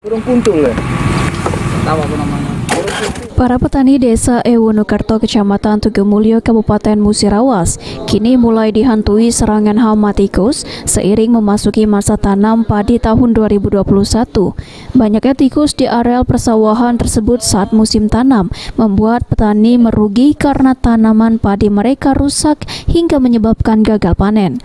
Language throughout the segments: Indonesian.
Burung kuntul ya? Tahu apa namanya? Para petani desa Ewonokerto, Kecamatan Tugomulyo, Kabupaten Musirawas, kini mulai dihantui serangan hama tikus seiring memasuki masa tanam padi tahun 2021. Banyaknya tikus di areal persawahan tersebut saat musim tanam membuat petani merugi karena tanaman padi mereka rusak hingga menyebabkan gagal panen.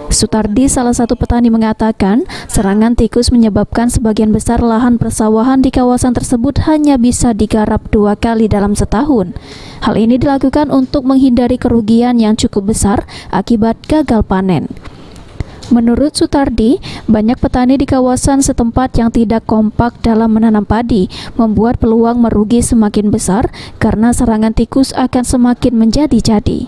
Sutardi, salah satu petani, mengatakan serangan tikus menyebabkan sebagian besar lahan persawahan di kawasan tersebut hanya bisa digarap 2 kali dalam setahun. Hal ini dilakukan untuk menghindari kerugian yang cukup besar akibat gagal panen. Menurut Sutardi, banyak petani di kawasan setempat yang tidak kompak dalam menanam padi, membuat peluang merugi semakin besar karena serangan tikus akan semakin menjadi-jadi.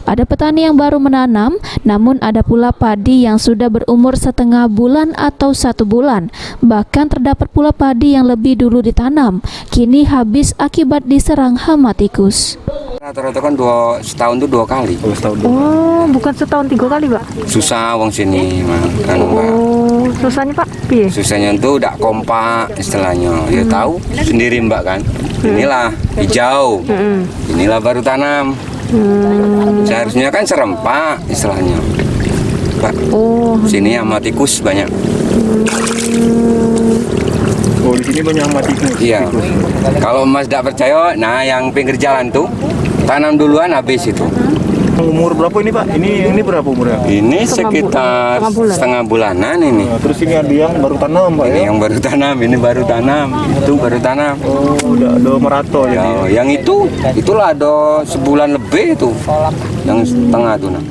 Ada petani yang baru menanam, namun ada pula padi yang sudah berumur setengah bulan atau 1 bulan. Bahkan terdapat pula padi yang lebih dulu ditanam, kini habis akibat diserang hama tikus. Rata-rata kan setahun tuh 2 kali. Oh, bukan setahun 3 kali, Pak? Susah wong sini, Mbak. Oh, susahnya, Pak? Piye? Susahnya itu udah kompak istilahnya. Ya tahu sendiri, Mbak, kan. Inilah hijau. Inilah baru tanam. Seharusnya kan serempak istilahnya, Pak. Oh, Sini sama tikus banyak. Oh, di sini banyak hama tikus. Iya. Kalau Mas tidak percaya, nah yang pinggir jalan tuh tanam duluan habis itu. Umur berapa ini, Pak? Ini berapa umurnya? Ini sekitar setengah bulanan ini. Nah, terus ini ada yang baru tanam, Pak, Ini ya? yang baru tanam, ini baru tanam, itu baru tanam. Oh, udah merato Ya, jadi. yang itulah ada sebulan lebih itu, yang setengah tuh, nah,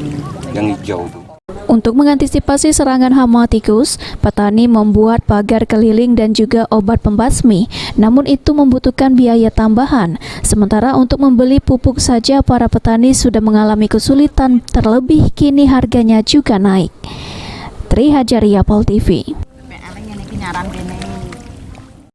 yang hijau tuh. Untuk mengantisipasi serangan hama tikus, petani membuat pagar keliling dan juga obat pembasmi. Namun itu membutuhkan biaya tambahan. Sementara untuk membeli pupuk saja para petani sudah mengalami kesulitan, terlebih kini harganya juga naik. Tri Hajaria, Pol TV.